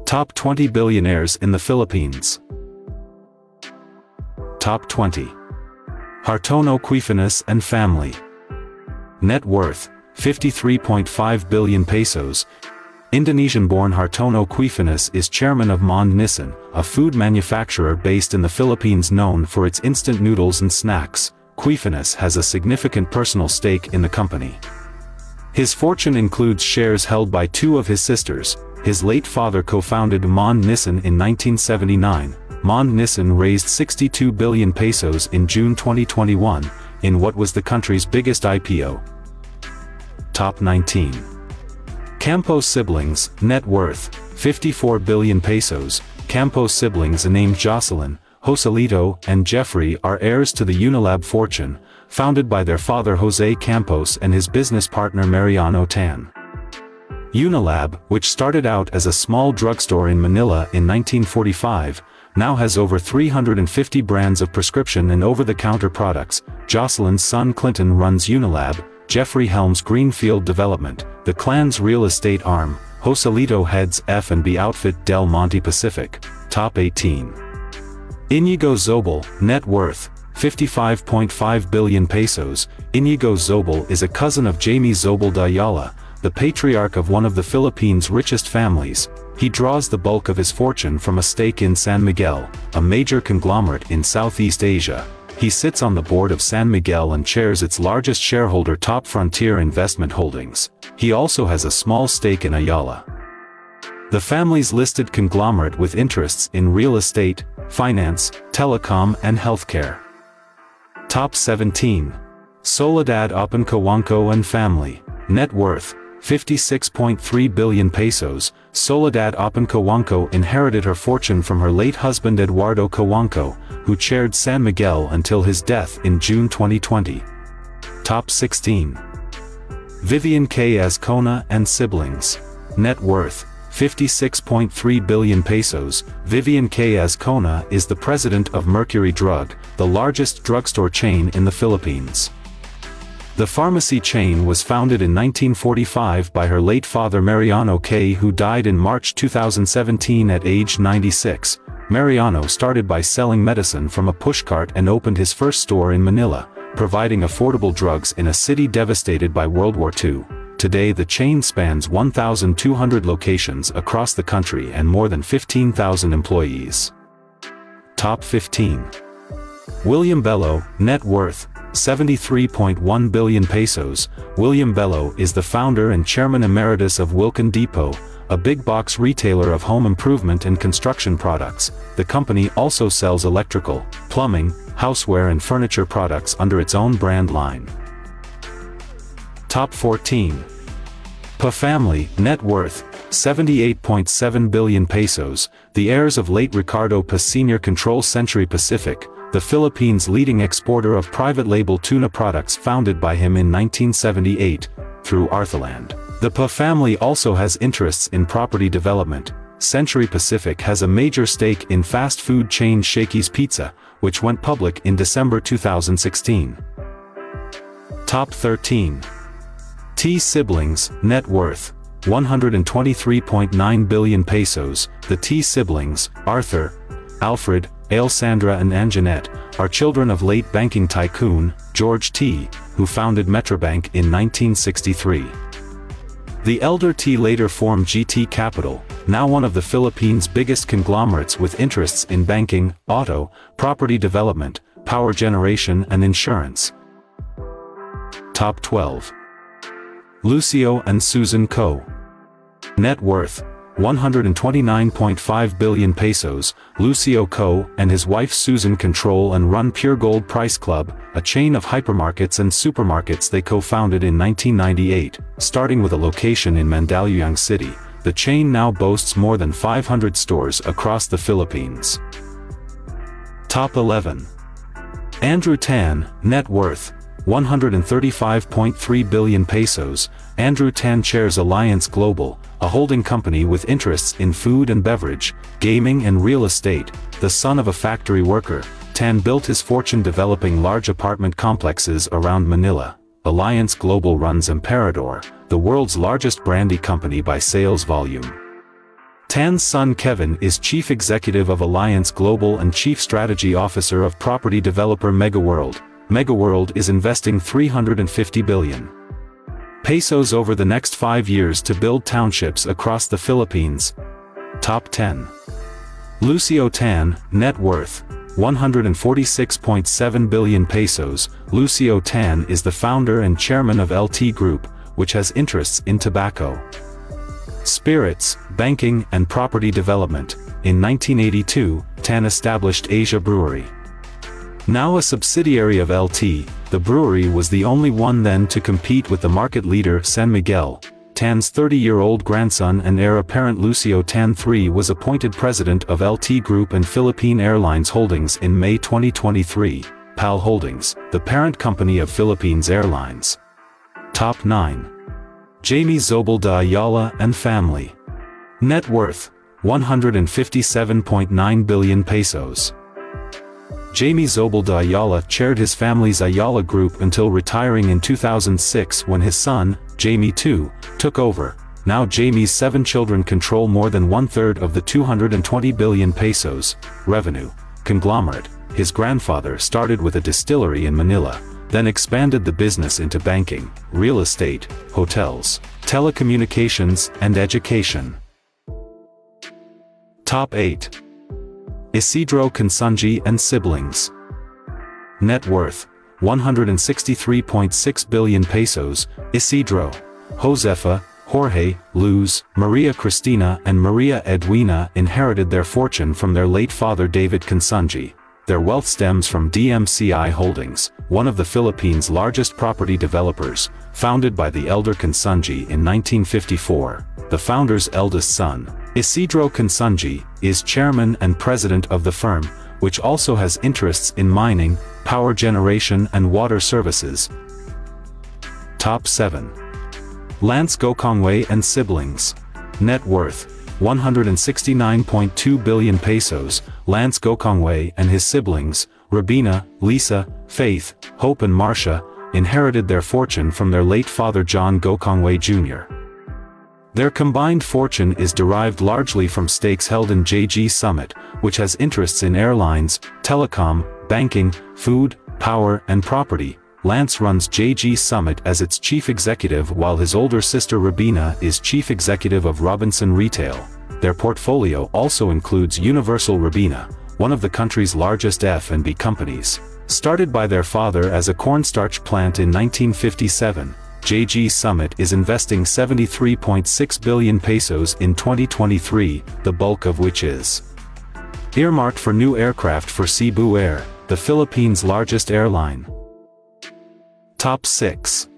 Top 20 billionaires in the Philippines. Top 20. Hartono Quifinas and family. Net worth, 53.5 billion pesos. Indonesian-born Hartono Quifinas is chairman of Monde Nissin, a food manufacturer based in the Philippines known for its instant noodles and snacks. Quifinas has a significant personal stake in the company. His fortune includes shares held by two of his sisters. His late father co-founded Monde Nissin in 1979. Monde Nissin raised 62 billion pesos in June 2021, in what was the country's biggest IPO. Top 19. Campos siblings, net worth, 54 billion pesos. Campos siblings named Jocelyn, Joselito, and Jeffrey are heirs to the Unilab fortune, founded by their father Jose Campos and his business partner Mariano Tan. Unilab, which started out as a small drugstore in Manila in 1945, now has over 350 brands of prescription and over-the-counter products. Jocelyn's son Clinton runs Unilab, Jeffrey helms Greenfield Development, the clan's real estate arm. Joselito heads F&B outfit Del Monte Pacific. Top 18. Inigo Zobel, net worth, 55.5 billion pesos. Inigo Zobel is a cousin of Jaime Zobel de Ayala, the patriarch of one of the Philippines' richest families. He draws the bulk of his fortune from a stake in San Miguel, a major conglomerate in Southeast Asia. He sits on the board of San Miguel and chairs its largest shareholder Top Frontier Investment Holdings. He also has a small stake in Ayala, the family's listed conglomerate with interests in real estate, finance, telecom and healthcare. Top 17. Soledad Opencoanco and family. Net worth, 56.3 billion pesos. Soledad Opencoanco inherited her fortune from her late husband Eduardo Coanco, who chaired San Miguel until his death in June 2020. Top 16. Vivian K. Azcona and siblings. Net worth, 56.3 billion pesos. Vivian K. Azcona is the president of Mercury Drug, the largest drugstore chain in the Philippines. The pharmacy chain was founded in 1945 by her late father Mariano K., who died in March 2017 at age 96. Mariano started by selling medicine from a pushcart and opened his first store in Manila, providing affordable drugs in a city devastated by World War II. Today the chain spans 1,200 locations across the country and more than 15,000 employees. Top 15. William Bello, net worth, 73.1 billion pesos. William Bello is the founder and chairman emeritus of Wilkin Depot, a big box retailer of home improvement and construction products. The company also sells electrical, plumbing, houseware and furniture products under its own brand line. Top 14. Pa family, net worth, 78.7 billion pesos. The heirs of late Ricardo Pa Sr. control Century Pacific, the Philippines' leading exporter of private label tuna products founded by him in 1978, through Arthaland. The Pa family also has interests in property development. Century Pacific has a major stake in fast food chain Shakey's Pizza, which went public in December 2016. Top 13. T siblings, net worth, 123.9 billion pesos. The T siblings, Arthur, Alfred, Alessandra and Anjanette, are children of late banking tycoon, George T., who founded Metrobank in 1963. The elder T later formed GT Capital, now one of the Philippines' biggest conglomerates with interests in banking, auto, property development, power generation and insurance. Top 12. Lucio and Susan Co. Net worth, 129.5 billion pesos. Lucio Co. and his wife Susan control and run Pure Gold Price Club, a chain of hypermarkets and supermarkets they co-founded in 1998. Starting with a location in Mandaluyong City, the chain now boasts more than 500 stores across the Philippines. Top 11. Andrew Tan, net worth, 135.3 billion pesos. Andrew Tan chairs Alliance Global, a holding company with interests in food and beverage, gaming and real estate. The son of a factory worker, Tan built his fortune developing large apartment complexes around Manila. Alliance Global runs Emperador, the world's largest brandy company by sales volume. Tan's son Kevin is Chief Executive of Alliance Global and Chief Strategy Officer of property developer Megaworld. Megaworld is investing 350 billion pesos over the next 5 years to build townships across the Philippines. Top 10. Lucio Tan, net worth, 146.7 billion pesos. Lucio Tan is the founder and chairman of LT Group, which has interests in tobacco, spirits, banking, and property development. In 1982, Tan established Asia Brewery. Now a subsidiary of LT, the brewery was the only one then to compete with the market leader San Miguel. Tan's 30-year-old grandson and heir apparent Lucio Tan III was appointed president of LT Group and Philippine Airlines Holdings in May 2023. PAL Holdings, the parent company of Philippines Airlines. Top 9. Jaime Zobalda Ayala and family. Net worth, 157.9 billion pesos. Jaime Zobalda Ayala chaired his family's Ayala Group until retiring in 2006 when his son, Jaime II, took over. Now Jaime's 7 children control more than 1/3 of the 220 billion pesos revenue conglomerate. His grandfather started with a distillery in Manila, then expanded the business into banking, real estate, hotels, telecommunications, and education. Top 8. Isidro Consunji and siblings. Net worth, 163.6 billion pesos. Isidro, Josefa, Jorge, Luz, Maria Cristina and Maria Edwina inherited their fortune from their late father David Consunji. Their wealth stems from DMCI Holdings, one of the Philippines' largest property developers, founded by the elder Consunji in 1954. The founder's eldest son, Isidro Consunji, is chairman and president of the firm, which also has interests in mining, power generation and water services. Top 7. Lance Gokongwei and siblings. Net worth, 169.2 billion pesos. Lance Gokongwei and his siblings, Rabina, Lisa, Faith, Hope and Marcia, inherited their fortune from their late father John Gokongwei Jr. Their combined fortune is derived largely from stakes held in JG Summit, which has interests in airlines, telecom, banking, food, power and property. Lance runs JG Summit as its chief executive while his older sister Rabina is chief executive of Robinson Retail. Their portfolio also includes Universal Rabina, one of the country's largest F&B companies. Started by their father as a cornstarch plant in 1957, JG Summit is investing 73.6 billion pesos in 2023, the bulk of which is earmarked for new aircraft for Cebu Air, the Philippines' largest airline. Top 6.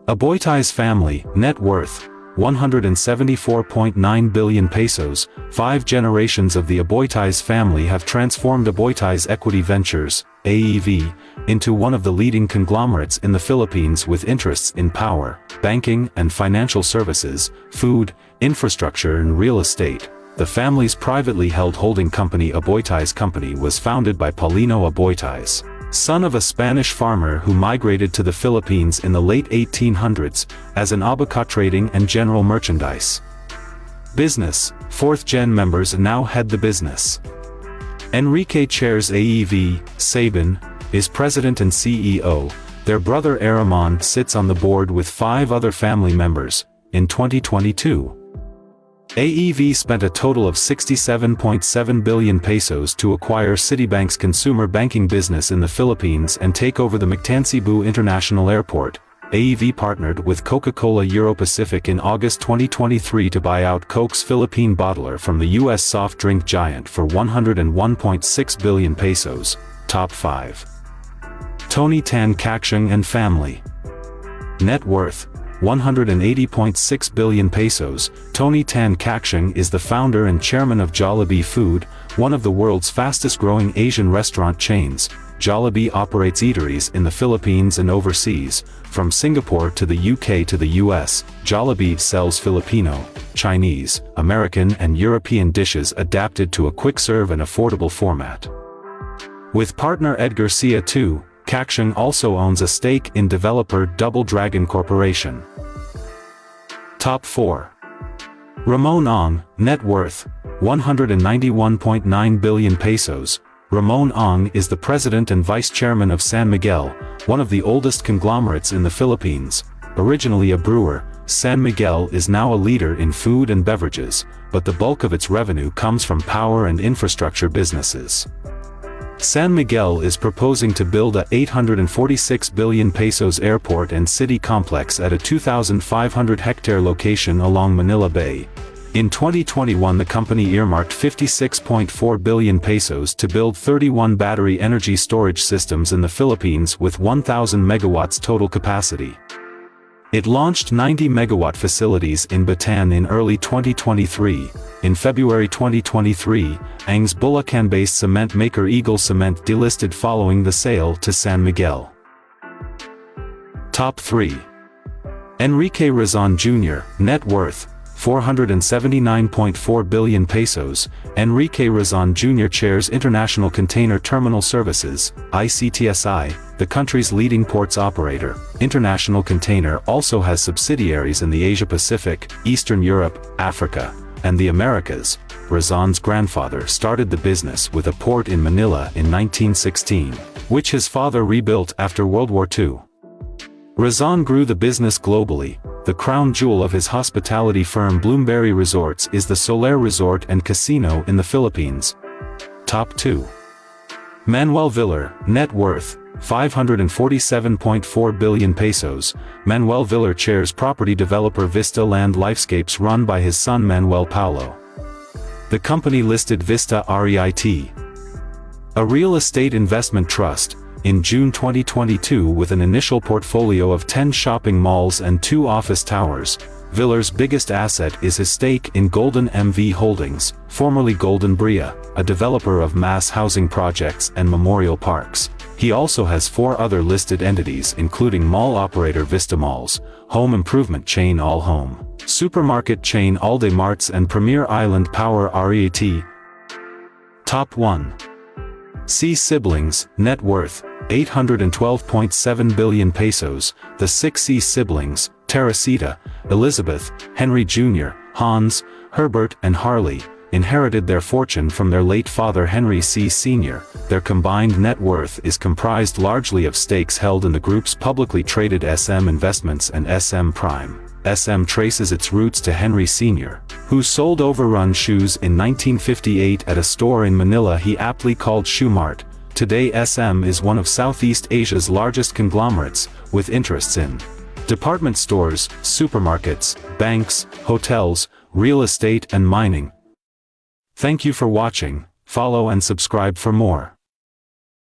Aboitai's family, net worth, 174.9 billion pesos. 5 generations of the Aboitai's family have transformed Aboitai's Equity Ventures, AEV, into one of the leading conglomerates in the Philippines with interests in power, banking and financial services, food, infrastructure and real estate. The family's privately held holding company Aboitai's Company was founded by Paulino Aboitai's, son of a Spanish farmer who migrated to the Philippines in the late 1800s, as an abaca trading and general merchandise business. 4th-gen members now head the business. Enrique chairs AEV, Sabin is president and CEO. Their brother Aramon sits on the board with 5 other family members. In 2022, AEV spent a total of 67.7 billion pesos to acquire Citibank's consumer banking business in the Philippines and take over the Mactan-Cebu International Airport. AEV partnered with Coca-Cola Euro-Pacific in August 2023 to buy out Coke's Philippine bottler from the U.S. soft drink giant for 101.6 billion pesos. Top 5. Tony Tan Caktiong and family. Net worth, 180.6 billion pesos. Tony Tan Caktiong is the founder and chairman of Jollibee Food, one of the world's fastest-growing Asian restaurant chains. Jollibee operates eateries in the Philippines and overseas. From Singapore to the UK to the US, Jollibee sells Filipino, Chinese, American and European dishes adapted to a quick-serve and affordable format. With partner Ed Garcia too, Caktiong also owns a stake in developer Double Dragon Corporation. Top 4. Ramon Ong, net worth, 191.9 billion pesos. Ramon Ong is the president and vice chairman of San Miguel, one of the oldest conglomerates in the Philippines. Originally a brewer, San Miguel is now a leader in food and beverages, but the bulk of its revenue comes from power and infrastructure businesses. San Miguel is proposing to build a 846 billion pesos airport and city complex at a 2,500-hectare location along Manila Bay. In 2021 the company earmarked 56.4 billion pesos to build 31 battery energy storage systems in the Philippines with 1,000 megawatts total capacity. It launched 90-megawatt facilities in Bataan in early 2023. In February 2023, Ang's Bulacan-based cement maker Eagle Cement delisted following the sale to San Miguel. Top 3. Enrique Razon Jr., net worth, 479.4 billion pesos. Enrique Razon Jr. chairs International Container Terminal Services, ICTSI, the country's leading ports operator. International Container also has subsidiaries in the Asia-Pacific, Eastern Europe, Africa, and the Americas. Razon's grandfather started the business with a port in Manila in 1916, which his father rebuilt after World War II. Razon grew the business globally. The crown jewel of his hospitality firm Bloomberry Resorts is the Solaire Resort and Casino in the Philippines. Top 2. Manuel Villar, net worth, 547.4 billion pesos. Manuel Villar chairs property developer Vista Land Lifescapes run by his son Manuel Paulo. The company listed Vista REIT, a real estate investment trust, in June 2022 with an initial portfolio of 10 shopping malls and 2 office towers. Villar's biggest asset is his stake in Golden MV Holdings, formerly Golden Bria, a developer of mass housing projects and memorial parks. He also has 4 other listed entities including mall operator Vista Malls, home improvement chain All Home, supermarket chain Alde Marts and Premier Island Power REIT. Top 1. C siblings, net worth, 812.7 billion pesos. The 6 C siblings, Teresita, Elizabeth, Henry Jr., Hans, Herbert and Harley, inherited their fortune from their late father Henry C. Sr. Their combined net worth is comprised largely of stakes held in the group's publicly traded SM Investments and SM Prime. SM traces its roots to Henry Sr., who sold Overrun shoes in 1958 at a store in Manila he aptly called Shoe Mart. Today SM is one of Southeast Asia's largest conglomerates, with interests in department stores, supermarkets, banks, hotels, real estate and mining. Thank you for watching. Follow and subscribe for more.